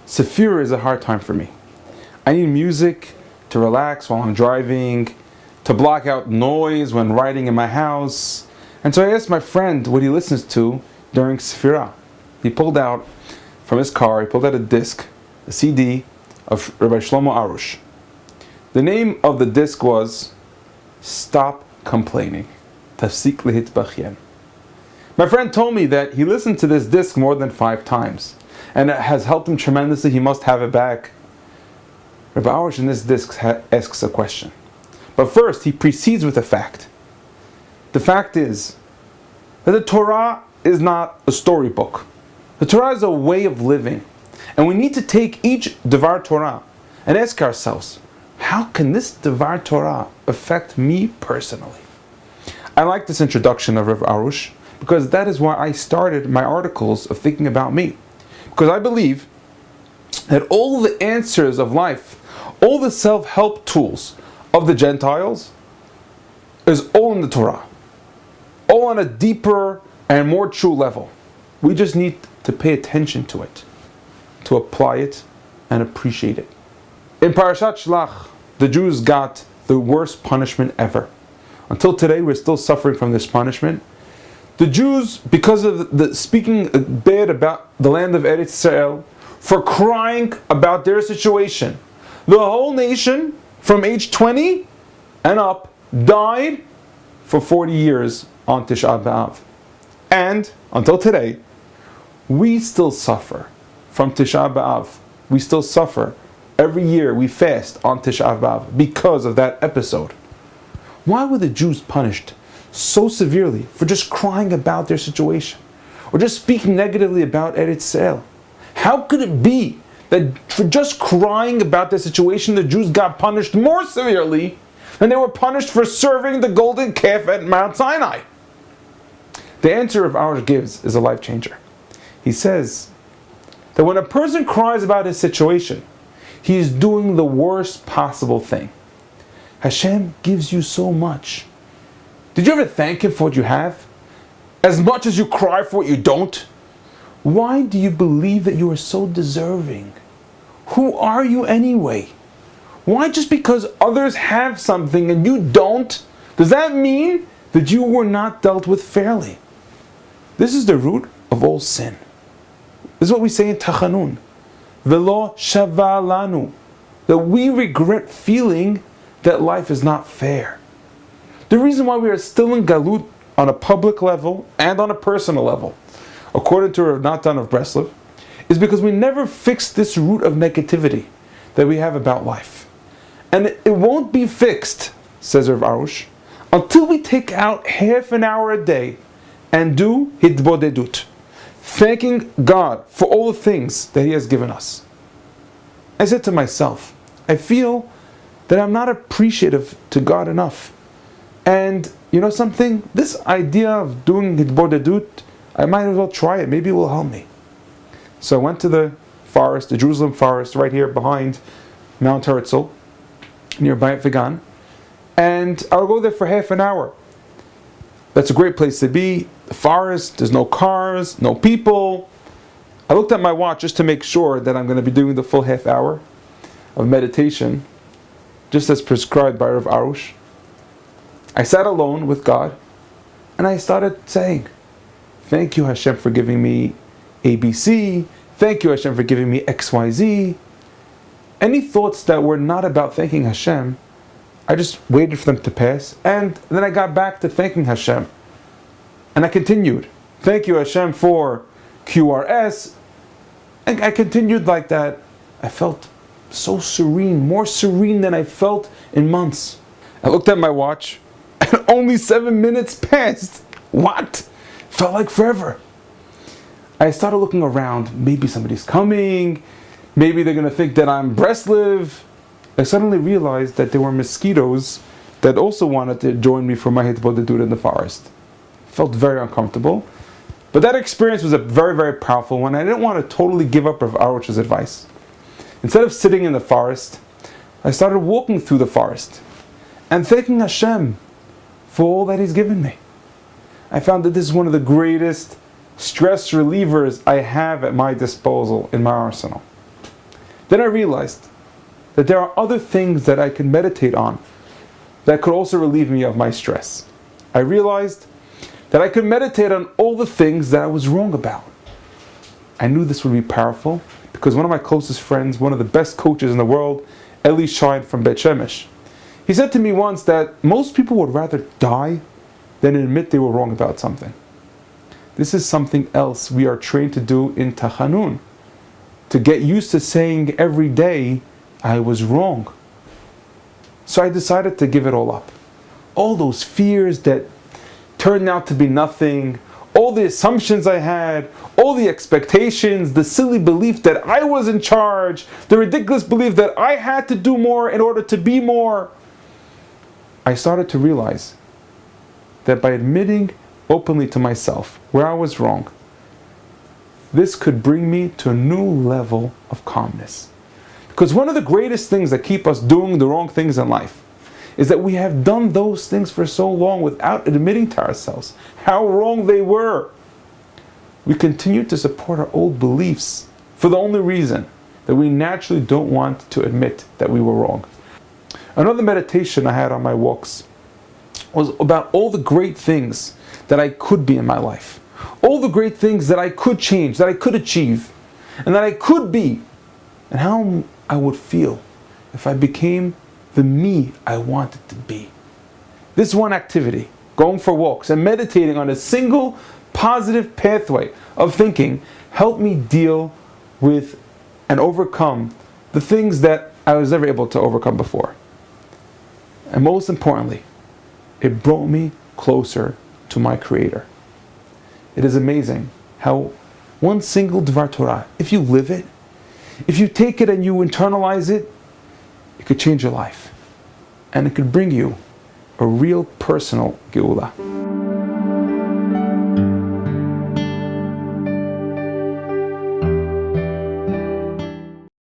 Sefira is a hard time for me. I need music to relax while I'm driving, to block out noise when riding in my house. And so I asked my friend what he listens to during Sefira. He pulled out from his car, a disc, a CD of Rabbi Shlomo Arush. The name of the disc was Stop Complaining. Tafsik lehitbachyen. My friend told me that he listened to this disc more than 5 times, and it has helped him tremendously. He must have it back. Rabbi Arush in this disc asks a question. But first, he precedes with a fact. The fact is that the Torah is not a storybook. The Torah is a way of living. And we need to take each Devar Torah and ask ourselves, how can this Devar Torah affect me personally? I like this introduction of Rav Arush because that is why I started my articles of thinking about me. Because I believe that all the answers of life, all the self-help tools of the Gentiles is all in the Torah. All on a deeper and more true level. We just need to pay attention to it, to apply it and appreciate it. In Parashat Shlach, the Jews got the worst punishment ever. Until today, we're still suffering from this punishment. The Jews, because of the speaking bad about the land of Eretz Yisrael, for crying about their situation, the whole nation, from age 20 and up, died for 40 years on Tisha B'Av. And, until today, we still suffer from Tisha B'Av. We still suffer. Every year we fast on Tisha B'Av because of that episode. Why were the Jews punished so severely for just crying about their situation? Or just speaking negatively about Eretz Yisrael? How could it be that for just crying about their situation, the Jews got punished more severely than they were punished for serving the golden calf at Mount Sinai? The answer of Arush gives is a life changer. He says that when a person cries about his situation, he is doing the worst possible thing. Hashem gives you so much. Did you ever thank Him for what you have? As much as you cry for what you don't? Why do you believe that you are so deserving? Who are you anyway? Why just because others have something and you don't, does that mean that you were not dealt with fairly? This is the root of all sin. This is what we say in Tachanun. Velo shava lanu. That we regret feeling that life is not fair. The reason why we are still in Galut on a public level and on a personal level, according to Rav Natan of Breslov, is because we never fixed this root of negativity that we have about life. And it won't be fixed, says Rav Arush, until we take out half an hour a day and do hitbodedut, thanking God for all the things that He has given us. I said to myself, I feel that I'm not appreciative to God enough. And you know something? This idea of doing hitbodedut, I might as well try it. Maybe it will help me. So I went to the forest, the Jerusalem forest, right here behind Mount Herzl, near Bayit Vegan, and I'll go there for half an hour. That's a great place to be. The forest, there's no cars, no people. I looked at my watch just to make sure that I'm going to be doing the full half hour of meditation, just as prescribed by Rav Arush. I sat alone with God, and I started saying, thank you Hashem for giving me ABC, thank you Hashem for giving me XYZ. Any thoughts that were not about thanking Hashem, I just waited for them to pass, and then I got back to thanking Hashem. And I continued, thank you Hashem for QRS, and I continued like that. I felt so serene, more serene than I felt in months. I looked at my watch, and only 7 minutes passed. What? Felt like forever. I started looking around, maybe somebody's coming, maybe they're going to think that I'm Breslov. I suddenly realized that there were mosquitoes that also wanted to join me for my hitbodedut in the forest. Felt very uncomfortable. But that experience was a very, very powerful one. I didn't want to totally give up Rav Arush's advice. Instead of sitting in the forest, I started walking through the forest and thanking Hashem for all that He's given me. I found that this is one of the greatest stress relievers I have at my disposal in my arsenal. Then I realized that there are other things that I can meditate on that could also relieve me of my stress. I realized that I could meditate on all the things that I was wrong about. I knew this would be powerful because one of my closest friends, one of the best coaches in the world, Eli Shine from Bet Shemesh, he said to me once that most people would rather die than admit they were wrong about something. This is something else we are trained to do in Tachanun, to get used to saying every day, I was wrong. So I decided to give it all up. All those fears that turned out to be nothing, all the assumptions I had, all the expectations, the silly belief that I was in charge, the ridiculous belief that I had to do more in order to be more. I started to realize that by admitting openly to myself where I was wrong, this could bring me to a new level of calmness. Because one of the greatest things that keep us doing the wrong things in life is that we have done those things for so long without admitting to ourselves how wrong they were. We continue to support our old beliefs for the only reason that we naturally don't want to admit that we were wrong. Another meditation I had on my walks was about all the great things that I could be in my life. All the great things that I could change, that I could achieve, and that I could be. And how I would feel if I became the me I wanted to be. This one activity, going for walks and meditating on a single positive pathway of thinking, helped me deal with and overcome the things that I was never able to overcome before. And most importantly, it brought me closer to my Creator. It is amazing how one single Dvar Torah, if you live it, if you take it and you internalize it, it could change your life. And it could bring you a real personal Geula.